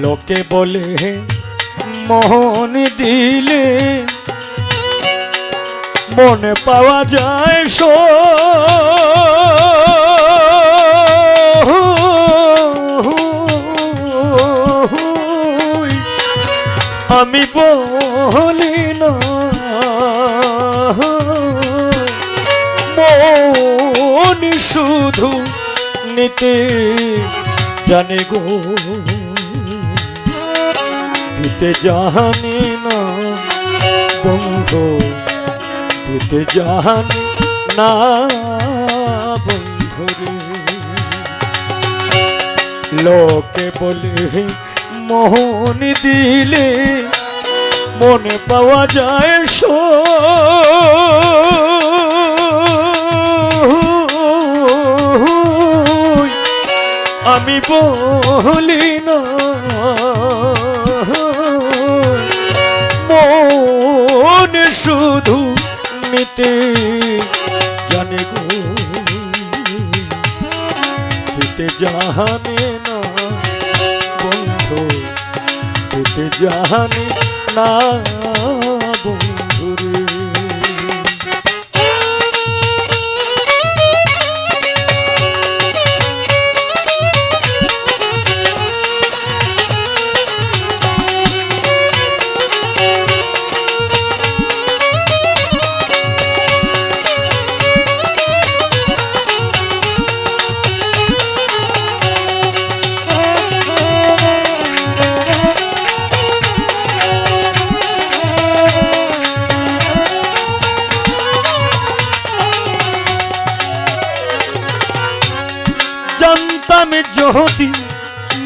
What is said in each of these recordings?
লোকে বলে মন দিলে মনে পাওয়া যায় আমি বলি না মন শুধু নিতে জানে গো, দিতে জানি না বন্ধু, দিতে জানি না বন্ধুরে। লোকে বলে মোহন দিলে মনে পাওয়া যায় আমি বলি না মন শুধু নিতে জানে গো, দিতে জানে না বন্ধু, দিতে জানে না বন্ধুরে। জানতাম যদি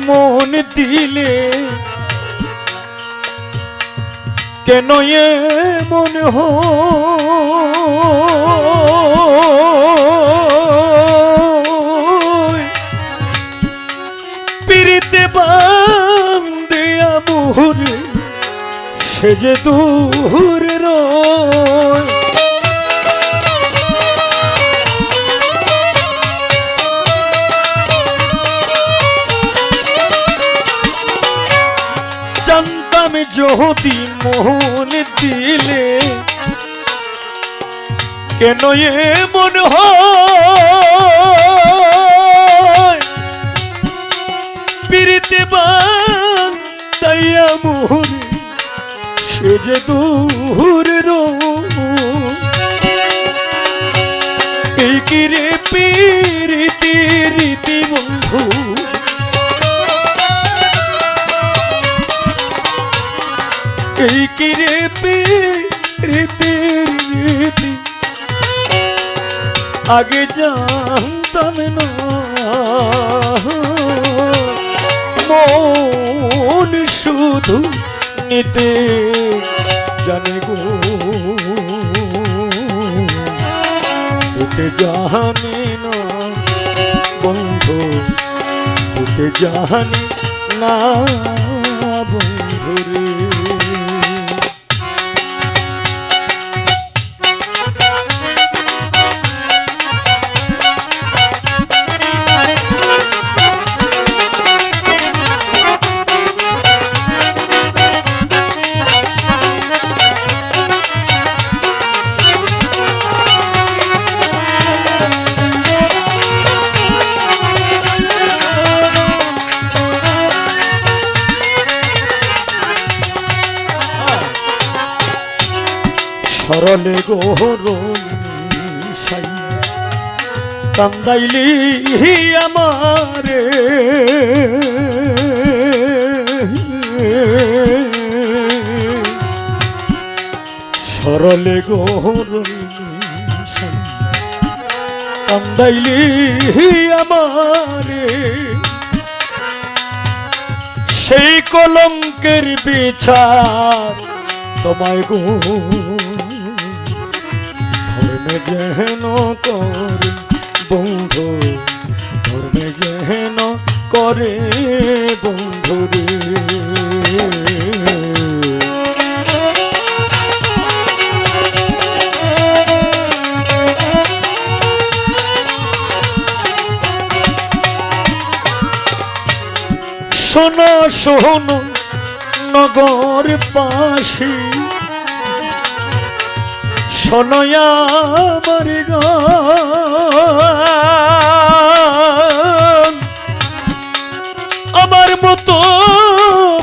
মন দিলে কেন এ মন পিরিতে বান্ধে আমুরে সে যে দূর রয়। জানতাম যদি মন দিলে কেন এ মন হয় পিরিতে বান্ধাইয়া মোরে সে যে দূর এই কি রে পিরিতি রীতি বন্ধু, এই কি রে প্রীতি রীতি আগে জানতাম না মন শুধু নিতে জানে গো, দিতে জানি না বন্ধু, দিতে জানি না বন্ধুরে। সরলে গোরসাই কান্দাইলি আমারে সরলে গোরসাই কান্দাইলি আমারে সেই কলঙ্কের বিচার তোমায় গো ধর্মে যেন করে বন্ধু, ধর্মে যেন করে বন্ধুরে। শোনো শোনো নগর পাশি শোনো আমার গান আমার মতো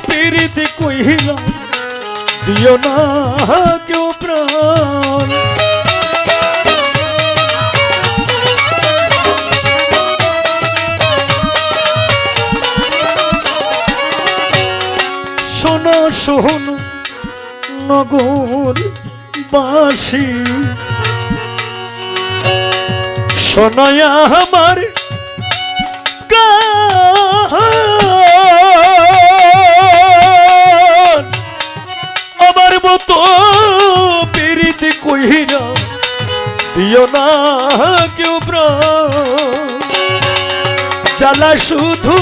পীড়িতে কইলা দিও না কেউ প্রাণ শোনো শোনো নগর বাসী শোনো আমার গান আমার মতো পীড়িতে কইরা দিও না কেউ প্রাণ জ্বালা শুধু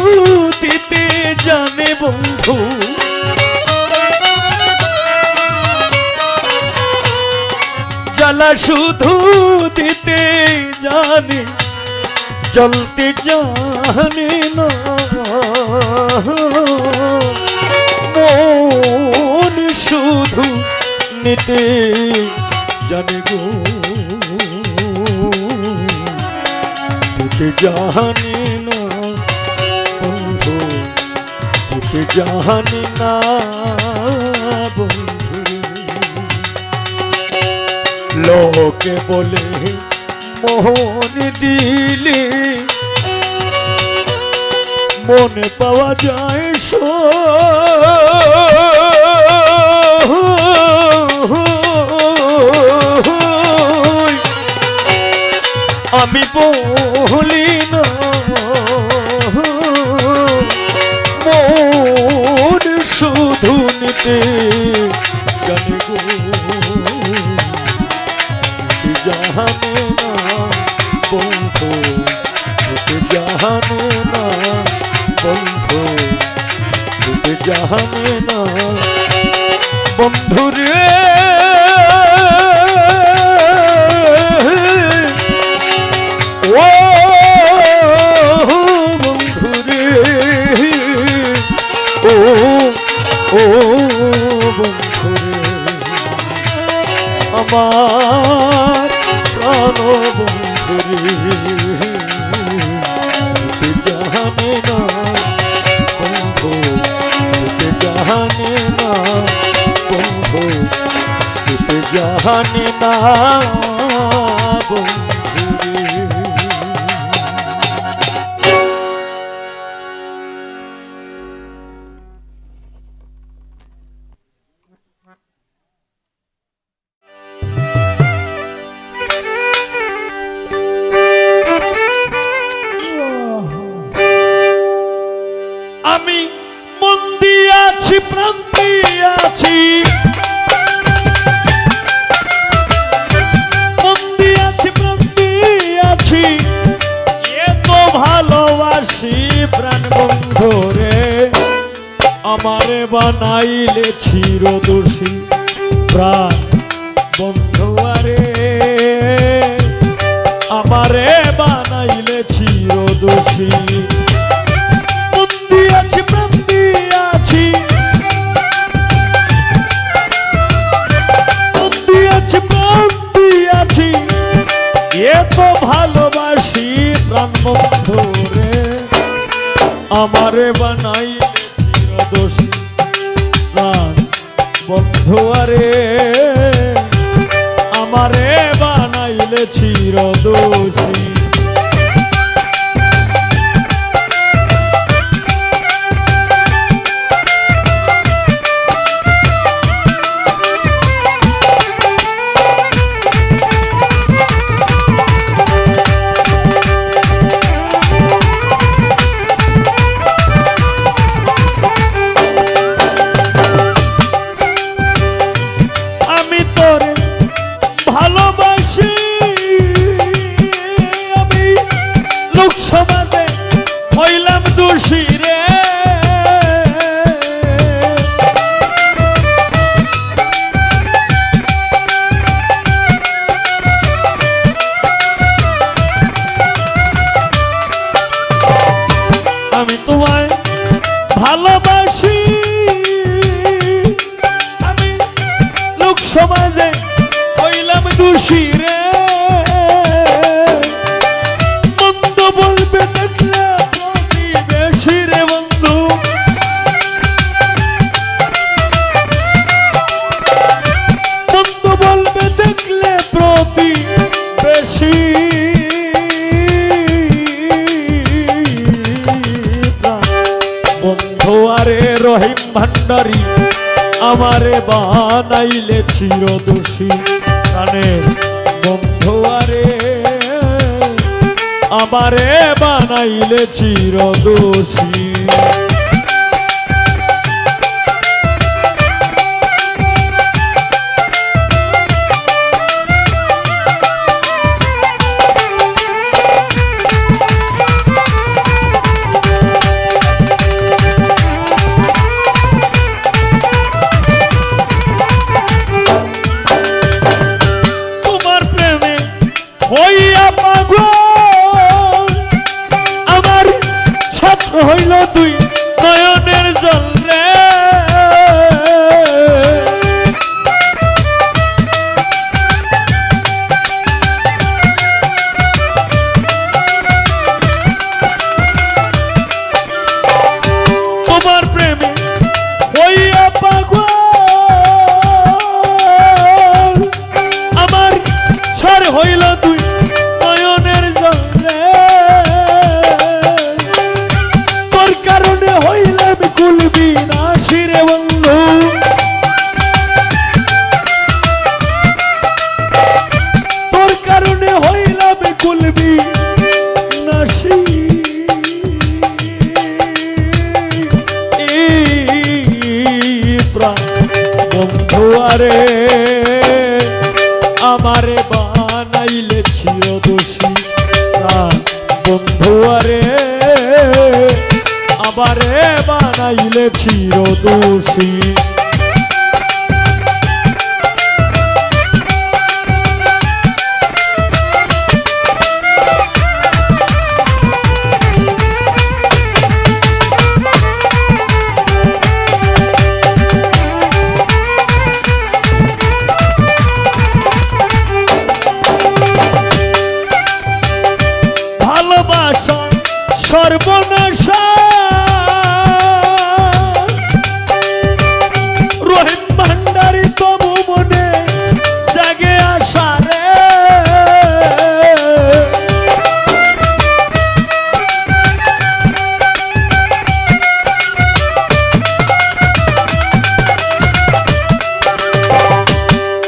দিতে জানে বন্ধু জ্বালা শুধু দিতে জানে জ্বলতে জানে না মন শুধু নিতে জানে গো দিতে জানে না বন্ধু দিতে জানে না বন্ধু লোকে বলে মোহন দিলে মনে পাওয়া যায় আমি বলি না মন শুধু নিতে জানে গো জানে না বন্ধু জানে না বন্ধু জানে না বন্ধু রে ও বন্ধু রে ও ও বন্ধু রে আমার প্রাণ বন্ধু রে জানে না বন্ধু জানে না বন্ধু জানে না বন্ধু আমি মন দিয়াছি প্রাণ দিয়াছি মন দিয়াছি প্রাণ দিয়াছি এত ভালোবাসি প্রাণ বন্ধু রে আমারে বানাইলে চিরদোষী প্রাণ বন্ধু রে আমারে বানাইলে চিরদোষী দিয়াছি প্রাণ দিয়াছি দিয়াছি প্রাণ দিয়াছি এত ভালোবাসি প্রাণ বন্ধু রে আমারে বানাইলে চিরদোষী প্রাণ বন্ধু রে আমারে বানাইলে চিরদোষী আমি তোরে ভালোবাসি ভালোবাসি আমি লোক সমাজে হইলাম দোষী রে মন্দ বলবে দেখলে প্রতিবেশী রে বন্ধু মন্দ বলবে দেখলে প্রতিবেশী বন্ধু আরে রহিম ভান্ডারী আমারে বানাইলে চিরদোষী প্রাণের বন্ধু আরে আমারে বানাইলে চিরদোষী হইয়া পাগল আমার ছাত্র হইল তুই নয়নের জল রে তোমার প্রেমে হইয়া পাগল আমার ছাড় হইল তুই নয়নের জলে তোর কারণে হইলাম কুলবি নাসি রে বন্ধু তোর কারণে হইলাম কুলবি নাসি বন্ধু আরে আমারে বানাইলে চিরদোষী বন্ধু আরে আমারে বানাইলে চিরদোষী ভালোবাসা সর্বনাশা রহিম ভান্ডারী তবু মনে জাগে আশা রে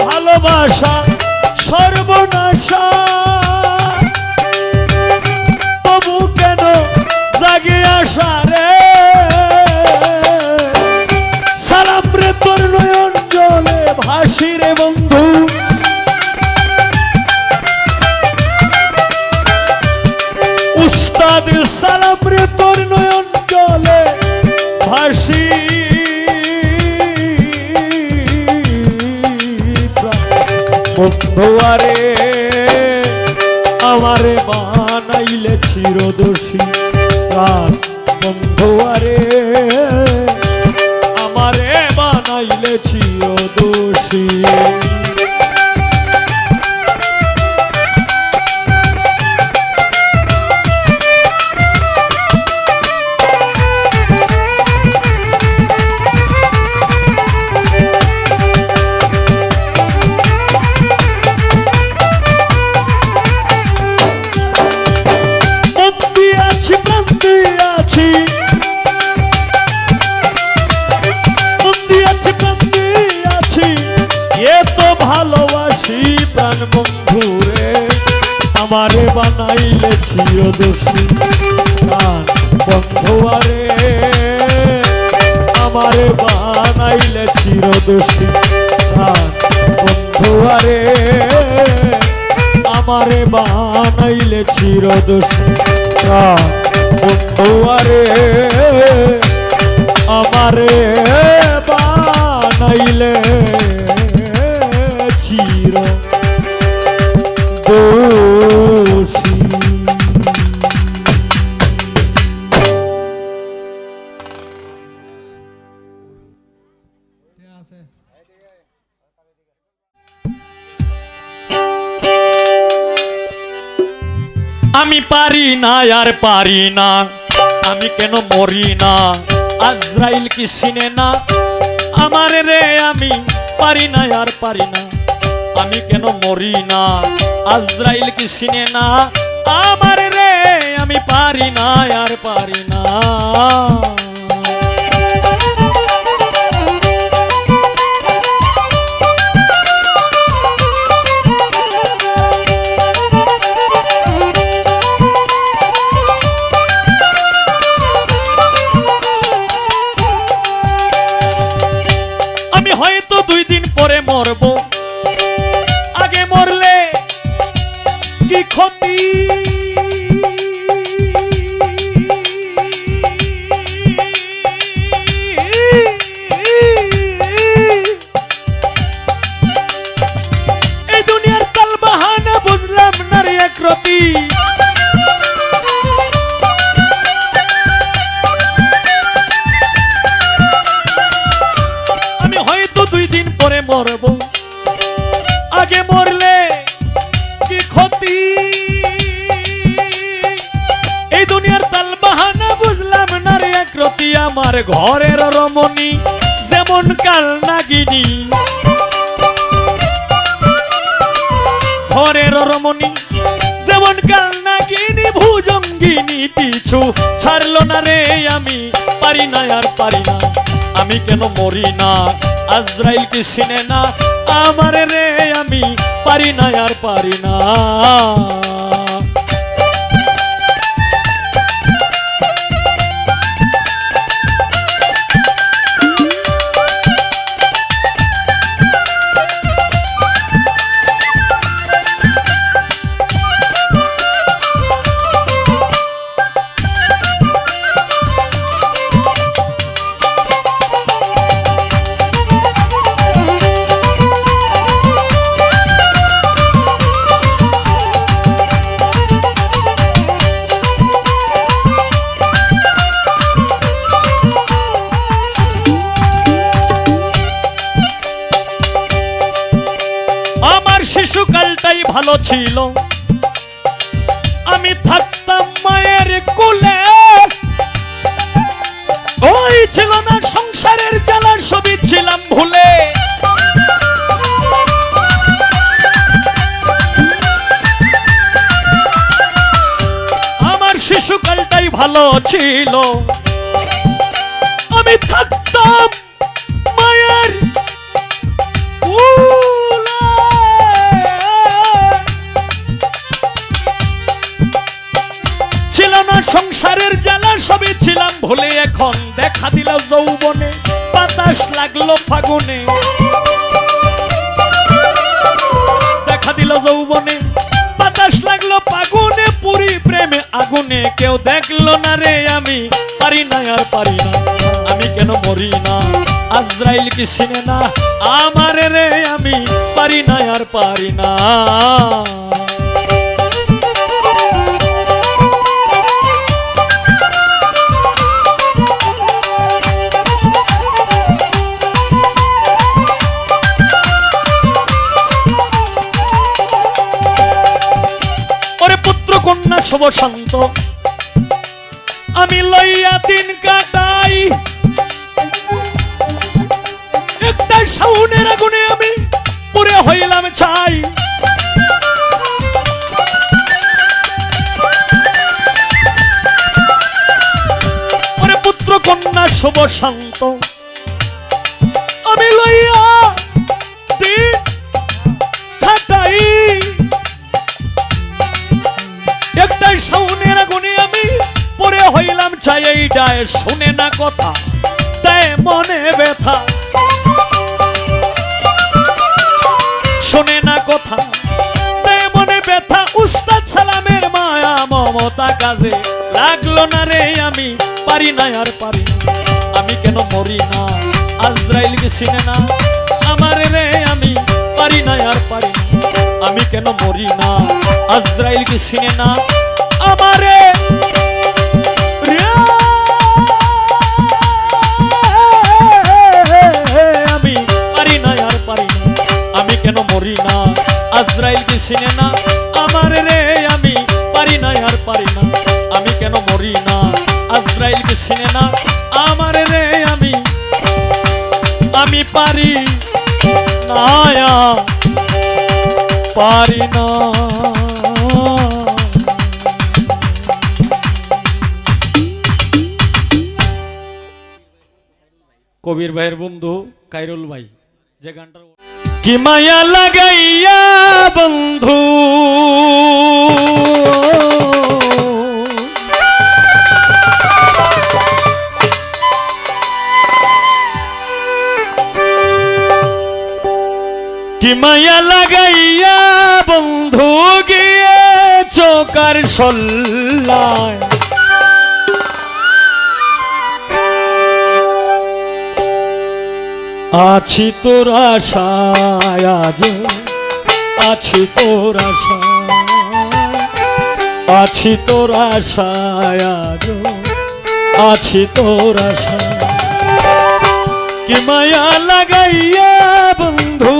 ভালোবাসা সর্বনাশা জাগে আশা রে সালাম রে তোর নয়ন জলে ভাসি রে বন্ধু উস্তাদ সালাম রে তোর নয়ন জলে ভাসি বন্ধু আরে আমারে বানাইলে চিরদোষী বন্ধু আরে আমারে বানাইলে চিরদোষী ভালোবাসি প্রাণ বন্ধু রে আমারে বানাইলে চিরদোষী প্রাণ বন্ধু আরে আমারে বানাইলে চিরদোষী প্রাণ বন্ধু আরে আমারে বানাইলে চিরদোষী প্রাণ বন্ধু আরে আমারে বানাইলে চিরদোষী। আমি পারি না আর পারি না, আমি কেন মরি না, আজরাইল কি চিনে না আমার রে, আমি পারি না আর পারি না, আমি কেন মরি না, আজরাইল কি চিনে না আমার রে, আমি পারি না আর পারি না। হয়তো 2 দিন পরে মরবো, আগে মরলে কি ক্ষতি, এই দুনিয়ার তালবাহানা বুঝলাম না রে একরতি, মরবো আগে মরলে কি ক্ষতি, এই দুনিয়ার তালবাহানা বুঝলাম না রে একরতি, আমার ঘরের রমণী যেমন কাল নাগিনী, ঘরের রমণী যেমন কাল নাগিনী, ভুজঙ্গিনী পিছু ছাড়লো না রে, আমি পারি না আর পারি না, আমি কেন মরি না, আজরাইল কি চিনে না আমার রে, আমি পারি না আর পারি না। শিশুকালটাই ভালো ছিল, আমি থাকতাম মায়ের কোলে, ওই ছিল না সংসারের জ্বালার, সবই ছিলাম ভুলে, আমার শিশুকালটাই ভালো ছিল, আমি থাকতাম মায়ের সংসারের জ্বালা, সবই ছিলাম ভুলে, এখন দেখা দিল যৌবনে, বাতাস লাগলো ফাগুনে, দেখা দিল যৌবনে, বাতাস লাগলো ফাগুনে, পুরি প্রেমে আগুনে, কেউ দেখলো না রে, আমি পারি না আর পারি না, আমি কেন মরি না, আজরাইল কি চিনে না আমার রে, আমি পারি না আর পারি না। কন্যা শুভ শান্ত আমি লইয়া দিন কাটাই, একটাই শাওনের আগুনে আমি পুরে হইলাম ছাই, ওরে পুত্র কন্যা শুভ শান্ত আমি লইয়া দিন কাটাই, একটাই শাওনের আগুনে আমি পরে হইলাম ছাই, এইটাই শুনে না কথা দেয় মনে ব্যথা, শোনে না কথা দেয় মনে ব্যথা, উস্তাদ সালামের মায়া মমতা কাজে লাগলো না রে, আমি পারি না আর পারি না, আমি কেন মরি না, আজরাইল কি চিনে না আমার রে, আমি পারি না আর পারি না, আমি কেন মরি না, আজরাইল কি চিনে না আমারে, আমি চিনে না আমার রে আমি পারি না আর পারি না আমি কেন মরি না আজরাইলকে চিনে না আমার রে আমি পারি না আর পারি না। কবির ভাইয়ের বন্ধু কাইরুল ভাই যে গানটা কি মায়া লাগাইয়া বন্ধু কি মায়া লাগাইয়া বন্ধু গিয়ে চোকার সল্লায় আছি তোর আশায় আজ আছি তোর আশায় আছি তোর আশায় আজ আছি তোর আশায় কি মায়া লাগাইয়া বন্ধু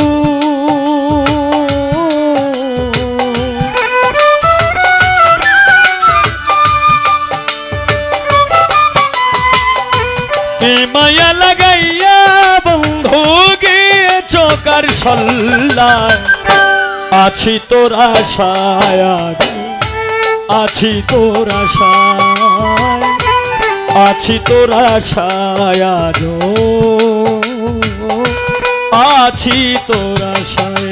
কি মায়া লাগাইয়া বন্ধু গিয়ে চোকার সল্লায় আছি তোর আশায় আছি তোর আশায় আছি তোর আশায় আছি তোর আশায়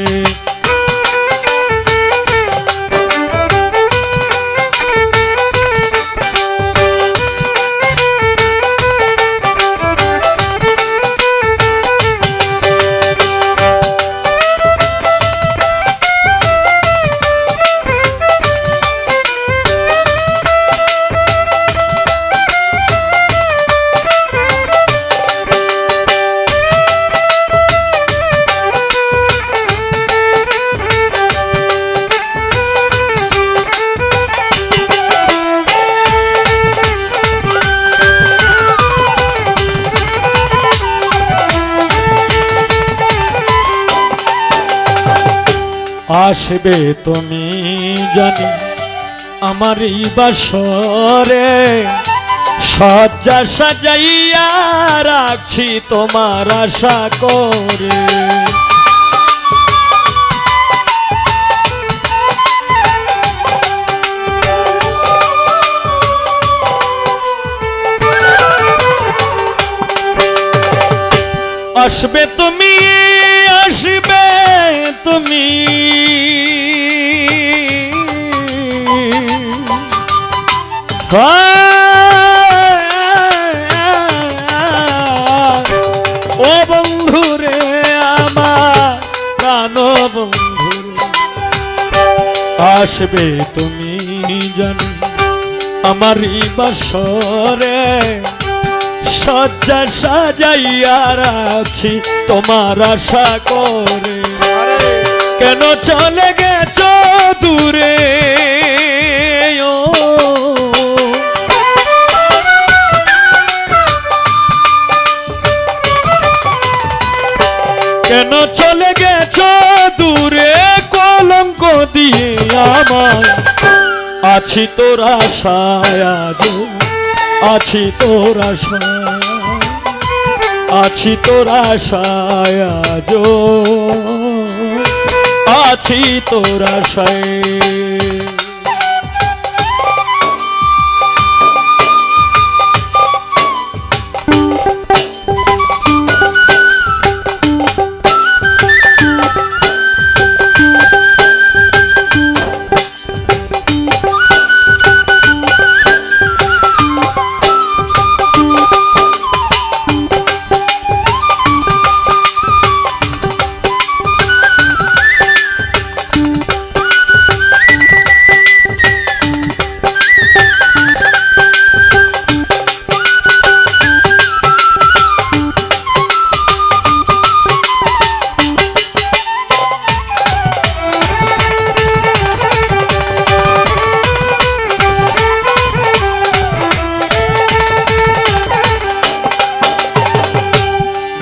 আসবে তুমি জানি আমার এই বাসরে সজ্জা সাজাইয়া রাখছি তোমার আশা করে আসবে তুমি ও বন্ধুরে আমার প্রাণ বন্ধুরে আসবে তুমি জানি আমার বাসরে সজ্জা সাজাইয়া রাখছি তোমার আশা করে কেন চলে গেছো দূরে কেন চলে গেছো দূরে কলঙ্ক দিয়ে আমার আছি তোর আশায় আছি তোর আশায় আছি তোর আশায় আছি তোর আশায়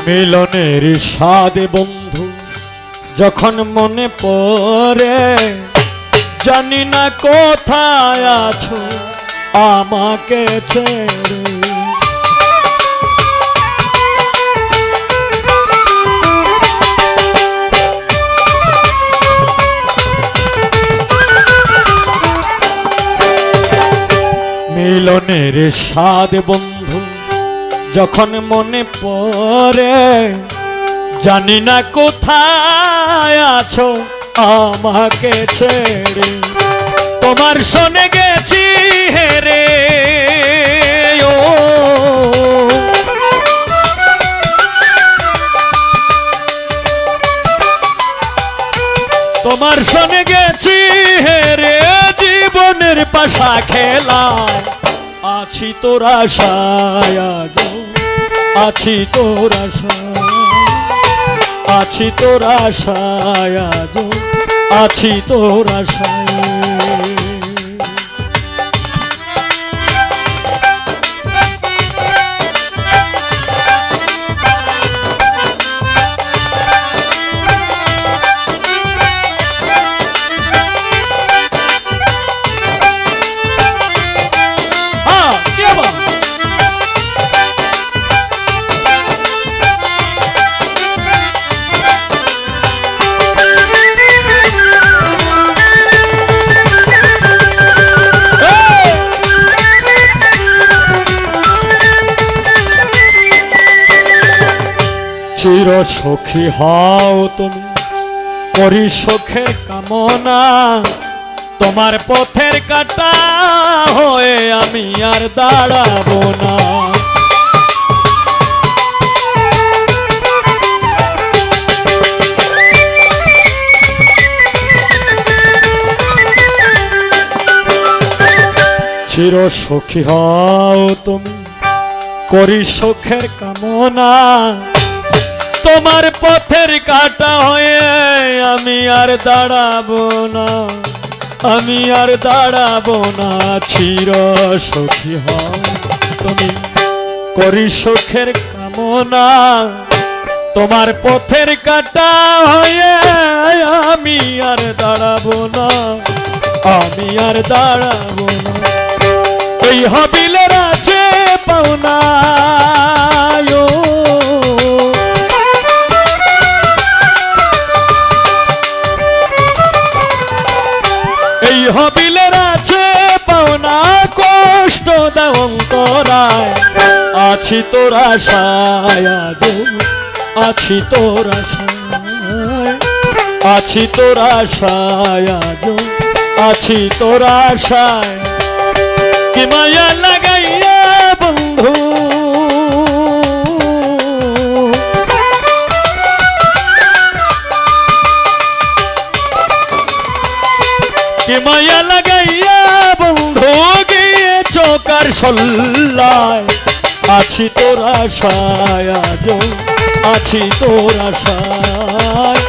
মিলনের স্বাদে বন্ধু যখন মনে পড়ে জানি না কোথায় আছো আমাকে ছেড়ে। মিলনের স্বাদ বন্ধু যখন মনে পড়ে জানি না কোথায় আছো আমাকে ছেড়ে। তোমার শোনে গেছি হেরে ও তোমার শোনে গেছি হেরে জীবনের পাশা খেলা। আছি তোর আশায় আজ আছি তোর আশায় আছি তোর আশায় আজ আছি তোর আশায়। চির সখী হও তুমি করি সুখের কামনা। তোমার পথের কাটা হয়ে আমি আর দাঁড়াবো না। চির সখী হও তুমি করি সুখের কামনা। তোমার পথের কাটা হয়ে আমি আর দাঁড়াবো না আমি আর দাঁড়াবো না। চির সখী হও তুমি করি সুখের কামনা। তোমার পথের কাটা হয়ে আমি আর দাঁড়াবো না আমি আর দাঁড়াবো না। এই হাবিলের আছে পাওনা এই হাবিলের আছে পাওনা কষ্ট দাও অন্তরায়। আছি তোর আশায় আজ আছি তোর আশায় আছি তোর আশায় আজ আছি তোর আশায়। কি মায়া লাগাইয়া বন্ধু কি মায়া লাগাইয়া বন্ধু গিয়ে চোকার সল্লায়। আছি তোর আশায় আজ আছি তোর আশায়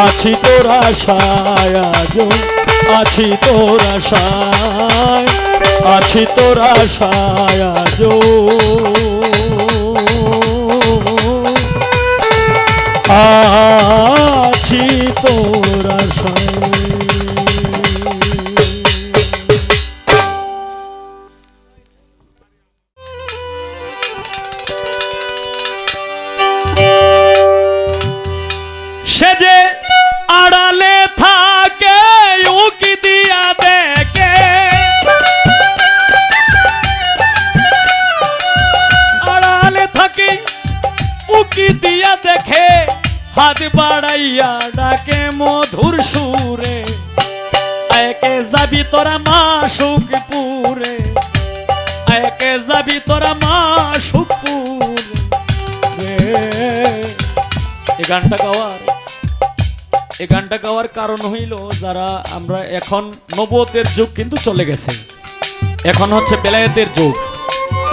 আছি তোর আশায় আজ আছি তোর আশায় আছি তোর আশায় আজ আছি তোর আশায়। সে যে আড়ালে থাকে উকি দিয়া দেখে আড়ালে থাকে উকি দিয়া দেখে হাত বাড়াইয়া ডাকে মধুর সুরে। একে যাবি তোরা মাসুকপুরে একে যাবি তোরা মাসুকপুরে। এই গানটা গাওয়ার কারণ হইল যারা আমরা এখন নবুয়তের যুগ কিন্তু চলে গেছে, এখন হচ্ছে বেলায়েতের যুগ।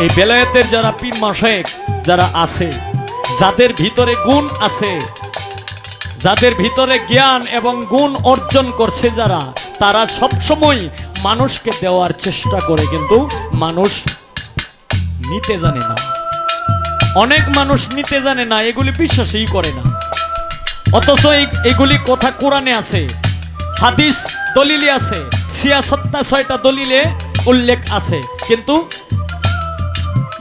এই বেলায়েতের যারা পীর মাশায়েখ যারা আছে, যাদের ভিতরে গুণ আছে, যাদের ভিতরে জ্ঞান এবং গুণ অর্জন করছে যারা, তারা সবসময় মানুষকে দেওয়ার চেষ্টা করে, কিন্তু মানুষ নিতে জানে না। অনেক মানুষ নিতে জানে না, এগুলি বিশ্বাসই করে না। অথচ এইগুলি কথা কোরআনে আছে, হাদিস দলিলে আছে, সিয়াসত্তা 6টা দলিলে উল্লেখ আছে, কিন্তু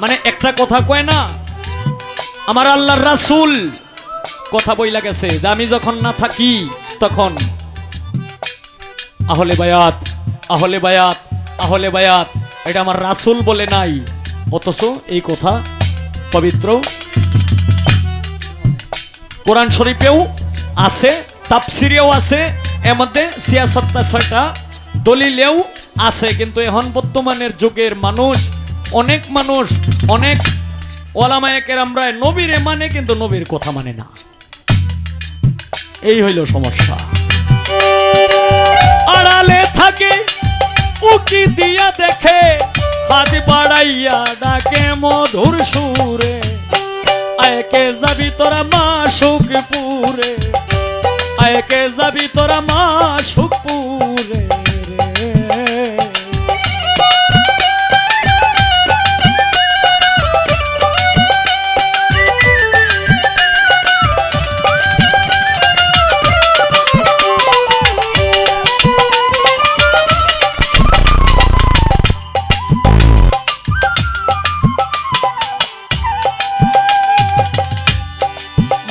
মানে একটা কথা কয় না, আমার আল্লাহর রাসূল কথা বইলা গেছে যে আমি যখন না থাকি তখন আহলে বায়াত আহলে বায়াত আহলে বায়াত, এটা আমার রাসূল বলে নাই। অথচ এই কথা পবিত্র কোরআন শরীফেও আছে, তাফসিরেও আছে, এর মধ্যে সিয়াসত্তা 6টা দলিলেও আছে। কিন্তু এখন বর্তমানের যুগের মানুষ, অনেক মানুষ, অনেক ওলামায়ে কেরামরা নবীরে মানে কিন্তু নবীর কথা মানে না। এই হইল সমস্যা। আড়ালে থাকে উকি দিয়া দেখে, হাত বাড়াইয়া ডাকে মধুর সুরে, আয়কে যাবি তোরা মাসুকপুরে, আয়কে যাবি তোরা মাসুকপুরে।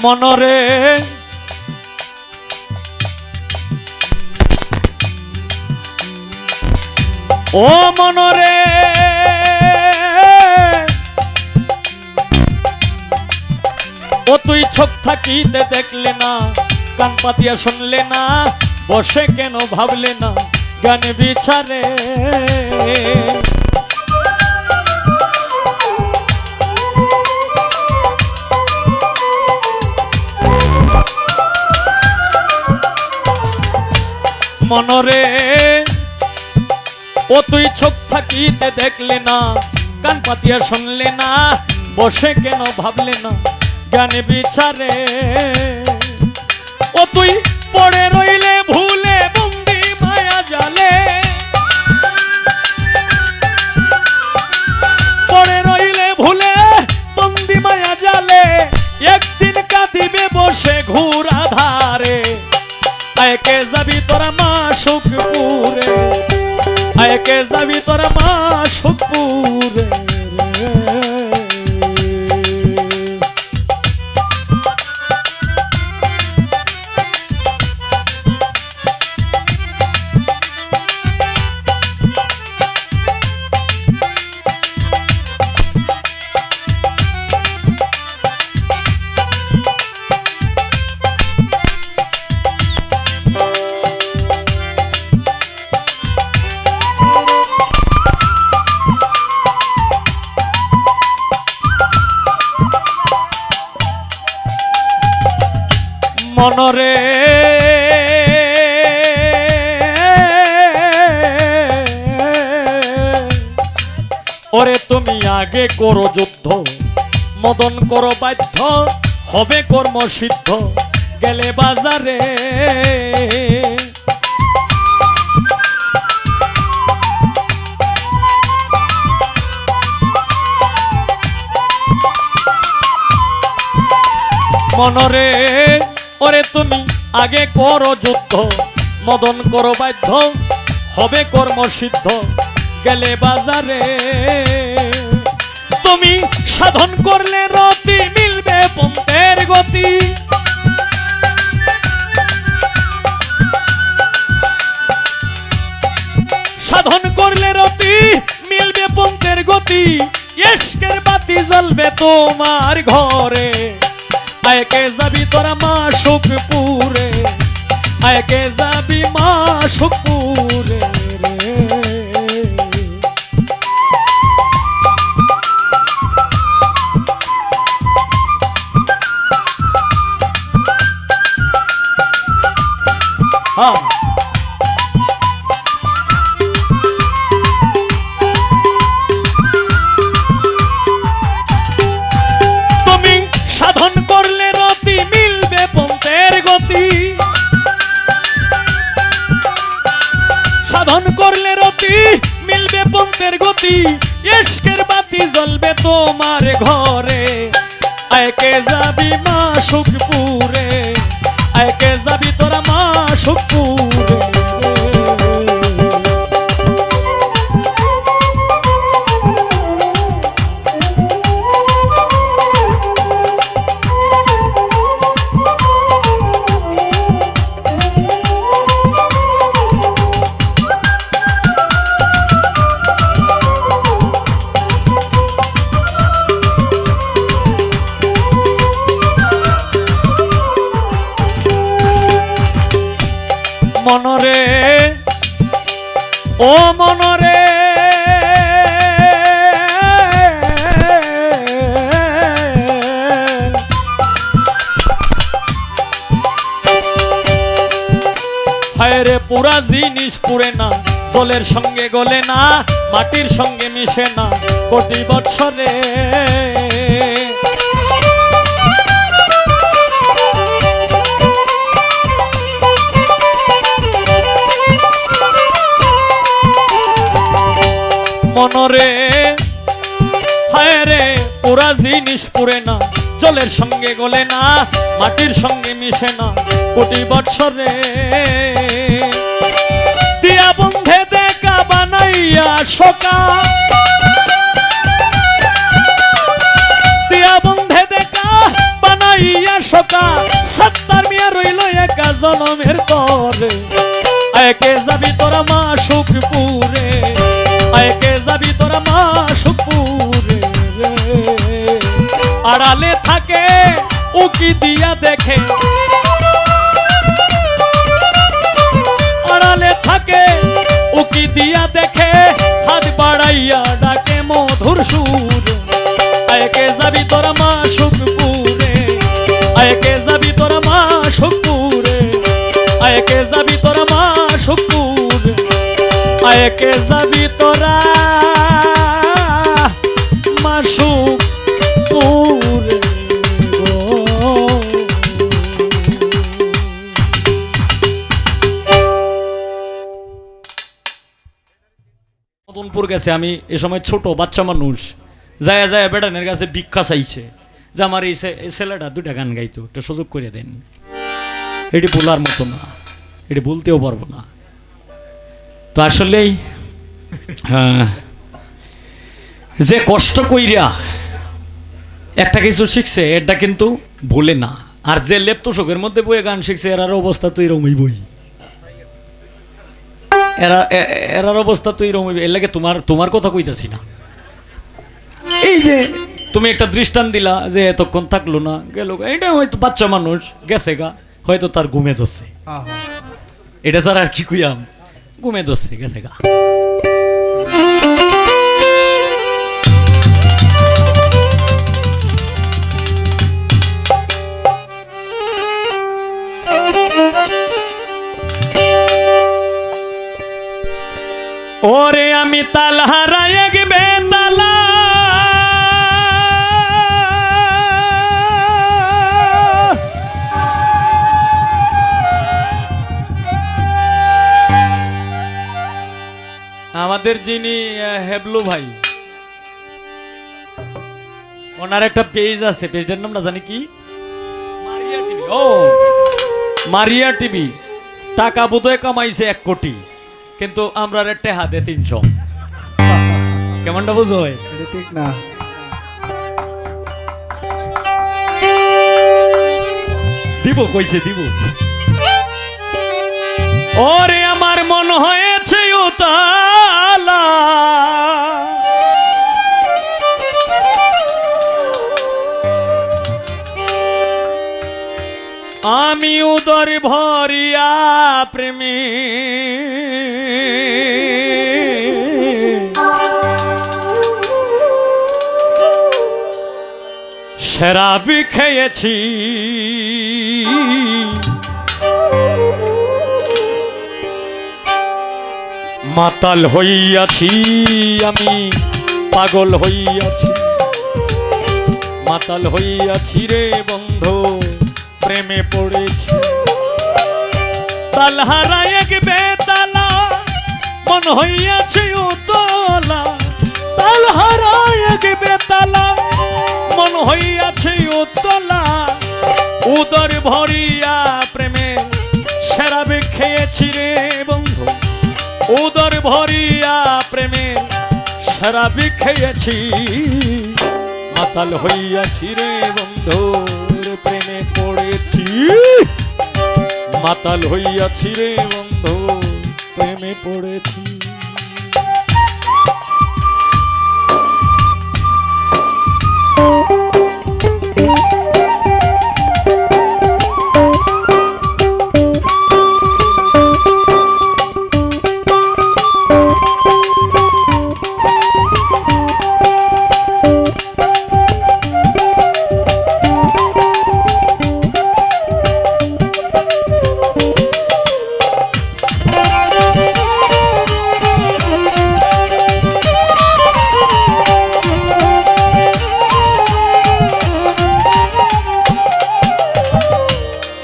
মনরে ও মনরে ও তুই চোখ থাকিতে দেখলে না, কান পাতিয়া শুনলে না, বসে কেন ভাবলে না গান বিচারে। মনরে ও তুই চোখ থাকিতে দেখলে না, কান পাতিয়া শুনলে না, বসে কেন ভাবলে না জ্ঞান বিচারে। ও তুই পড়ে রইলে ভুলে বন্দি মায়া জালে, পড়ে রইলে ভুলে বন্দি মায়া জালে, একদিন কাঁদিবে বসে ঘুরা ধারে। আয়কে যাবি তোরা মাসুকপুরে, আয়কে যাবি তোরা মাসুকপুরে। মনরে ওরে তুমি আগে করো যুদ্ধ, মদন করো বাধ্য, হবে কর্ম সিদ্ধ গেলে বাজারে। মনরে ওরে তুমি আগে করো যুদ্ধ, মদন করো বাধ্য, হবে কর্ম সিদ্ধ গেলে বাজারে। তুমি সাধন করলে রতি মিলবে পন্থের গতি, সাধন করলে রতি মিলবে পন্থের গতি, ইশকের বাতি জ্বলবে তোমার ঘরে। আয়কে যাবি তোরা মাসুকপুরে, আয়কে যাবি মাসুকপুরে। তুমি সাধন করলে রতি মিলবে পন্থের গতি, সাধন করলে রতি মিলবে পন্থের গতি, ইশকের বাতি জ্বলবে তোমার ঘরে। আয়কে যাবি মাসুকপুরে, আয়কে যাবি তোরা মা সুখপুরে মনরে ও মনরে হায়রে পুরা জিনিস পুরে না জলের সঙ্গে গলে না মাটির সঙ্গে মিশে না কোটি বছরে মনরে হায়রে পুরা জিনিস পুরে না জলের সঙ্গে গলে না মাটির সঙ্গে মিশে না কোটি বছরে দিয়া বন্ধে দেখা বানাইয়া শোকা দিয়া বন্ধে দেখা বানাইয়া শোকা সত্তার মিয়া রইল একা জনমের তরে আয়কে যাবি তোরা মা সুখপুরে আয়কে যাবি তোরা মা সুখপুরে আড়ালে থাকে উকি দিয়া দেখে আড়ালে থাকে উকি দিয়া দেখে হাত বাড়াইয়া ডাকে মধুর সুর আয়কে যাবি তোরা মা সুখপুরে আয়কে যাবি তোরা মা সুখপুরে আয়কে যাবি তোরা মা সুখপুরে আয়কে যাবি তোরা মা সুখপুরে মদনপুর গেছে আমি এ সময় ছোট বাচ্চা মানুষ যায় যায় বেড়ানের কাছে ভিক্ষা চাইছে যে আমার এই ছেলেটা দুটা গান গাইতো একটা সুযোগ করে দেন এটি বলার মতো না এটি বলতেও পারবো না তো আসলেই যে কষ্ট কইরা একটা কিছু শিখছে এটা কিন্তু ভুলে না আর যে লেপ্ত শোকের মধ্যে বইয়ে গান শিখছে এরার অবস্থা তো এরকমই বই এরার অবস্থা তো এরকমই এর লাগে তোমার কথা কইতাছি না এই যে তুমি একটা দৃষ্টান্ত দিলা যে এতক্ষণ থাকলো না গেল এটা হয়তো বাচ্চা মানুষ গেছে গা হয়তো তার ঘুমে ধরছে এটা স্যার আর কি কইয়াম ঘুমে ধরছে গেছে গা ওরে আমি তালহারা এক বেতালা আমাদের যিনি হেবলু ভাই ওনার একটা পেজ আছে পেজটার নামটা জানি কি মারিয়া টিভি ও মারিয়া টিভি টাকা বোধহয় কামাইছে 1 কোটি কিন্তু আমরা টেহা দে 300 কেমনটা বুঝো ঠিক না দিব কইছে দিব ওরে আমার মন হয়েছে উতালা আমি উদর ভরিয়া প্রেমী শরাবি খেয়েছি মাতাল হইয়াছি আমি পাগল হইয়াছি মাতাল হইয়াছি রে বন্ধু প্রেমে পড়েছি তালহারা এক বেতালা মন হইয়াছি উতলা তালহারা এক বেতালা মন হইয়াছে উতলা উদর ভরিয়া প্রেম খেয়েছি রে বন্ধু, উদর ভরিয়া প্রেমের শরাবি খেয়েছি। মাতাল হইয়াছি রে বন্ধু, প্রেমে পড়েছি। মাতাল হইয়াছি রে বন্ধু, প্রেমে পড়েছি।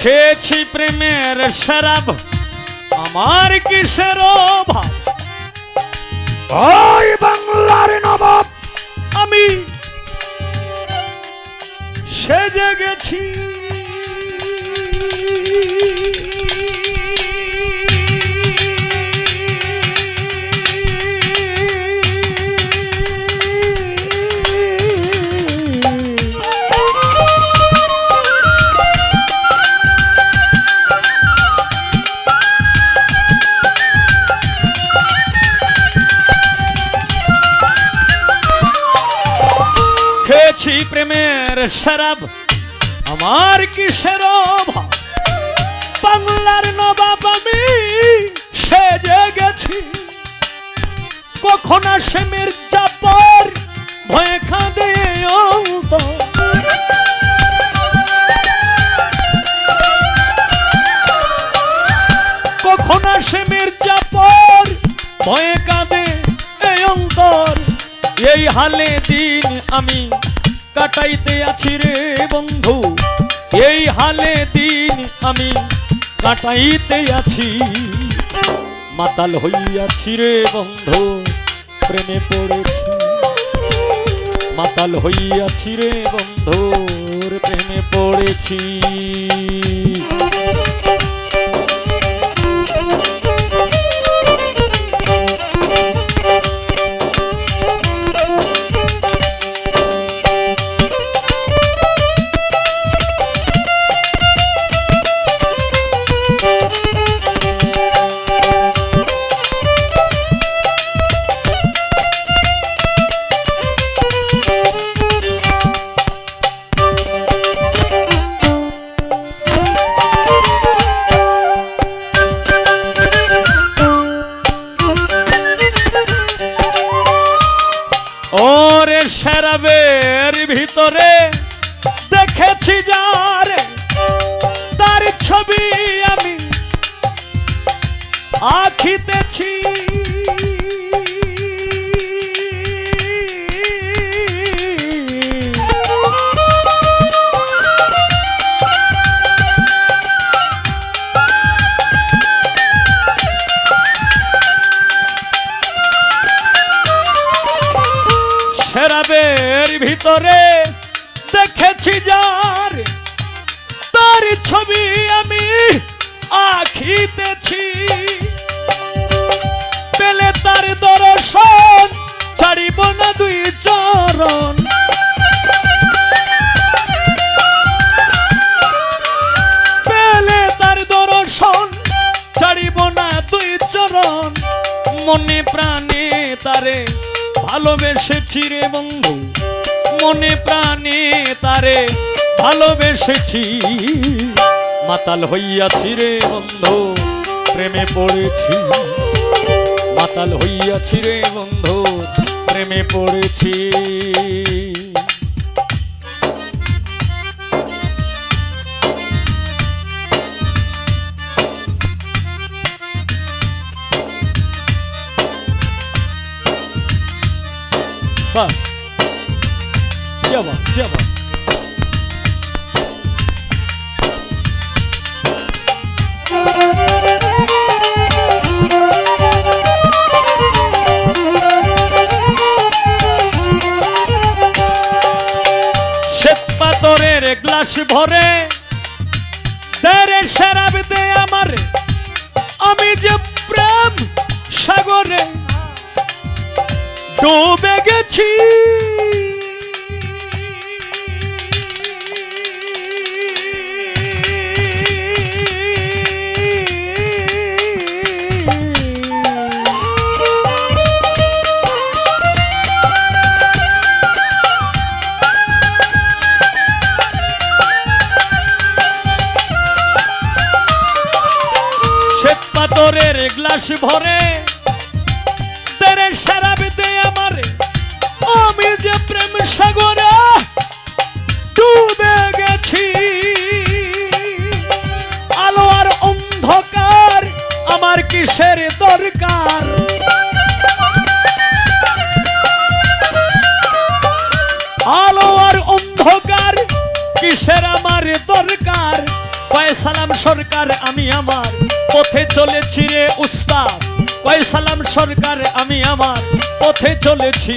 খেয়েছি প্রেমের শরাব, আমার কিসের অভাব। ওই বাংলার নবাব আমি সেজে গেছি। খেয়েছি প্রেমের শরাব, আমার কিসের অভাব। বাংলার নবাব আমি সেজে গেছি। কখন আসে মির্জাপুর ভয়ে কাঁদে অন্তর। কখন আসে মির্জাপুর ভয়ে কাঁদে এই অন্তর। এই হালে দিন আমি কাটাইতে আছি রে বন্ধু, এই হালে দিন আমি কাটাইতে আছি। মাতাল হইয়াছি রে বন্ধু, প্রেমে পড়েছি। মাতাল হইয়াছি রে বন্ধু, প্রেমে পড়েছি। ওরে শরাবের ভিতরে দেখেছি যারে, তার ছবি আমি আঁকিতেছি। শরাবের ভিতরে দেখেছি যার, তার ছবি আমি আঁকিতেছি। পেলে তার দর্শন ছাড়িব না দুই চরণ। পেলে তার দর্শন ছাড়িব না দুই চরণ। মনে প্রাণে তারে ভালোবেসেছি রে বন্ধু, মনে প্রাণে তারে ভালোবেসেছি। মাতাল হইয়াছি রে বন্ধু, প্রেমে পড়েছি। মাতাল হইয়াছি রে বন্ধু, প্রেমে পড়েছি। বাহ, যাবা যাবা। শ্বেত পাথরের গ্লাস ভরে তেরে শরাব দে আমার, আমি যে প্রেম সাগরে ডুবে গেছি, শ্বেত পাথরের গ্লাস ভরে তেরে শরাব দে আমারে, আমি যে প্রেম সাগরে ডুবে গেছি। আলো আর অন্ধকার আমার কিসের দরকার, আলো আর অন্ধকার কিসের আমার দরকার। কয় সালাম সরকার আমি আমার পথে চলেছি রে উস্তাদ, কয় সালাম সরকার আমি আমার পথে চলেছি।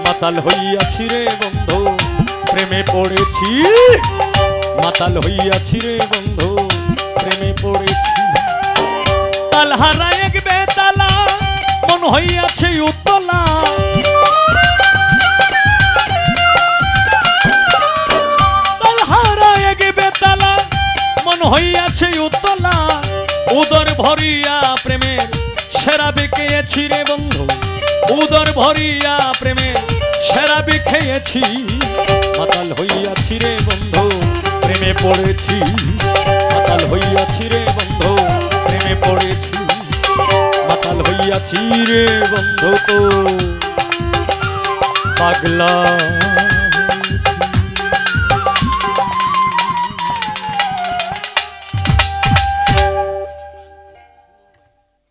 মাতাল হইয়াছি রে বন্ধু প্রেমে পড়েছি, মাতাল হইয়াছি রে বন্ধু প্রেমে পড়েছি। তালহারা এক বেতালা মন হইয়াছে উতলা, তালহারা এক বেতালা মন হইয়াছে উতলা। উদর ভরিয়া প্রেমের শরাবি খেয়েছি রে বন্ধু, উদর ভরিয়া প্রেমের শরাবি খেয়েছি। মাতাল হইয়াছি রে বন্ধু প্রেমে পড়েছি, মাতাল হইয়াছি রে বন্ধু প্রেমে পড়েছি, মাতাল হইয়াছি রে বন্ধু তো পাগলা।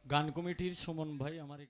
গান কমিটির সুমন ভাই আমার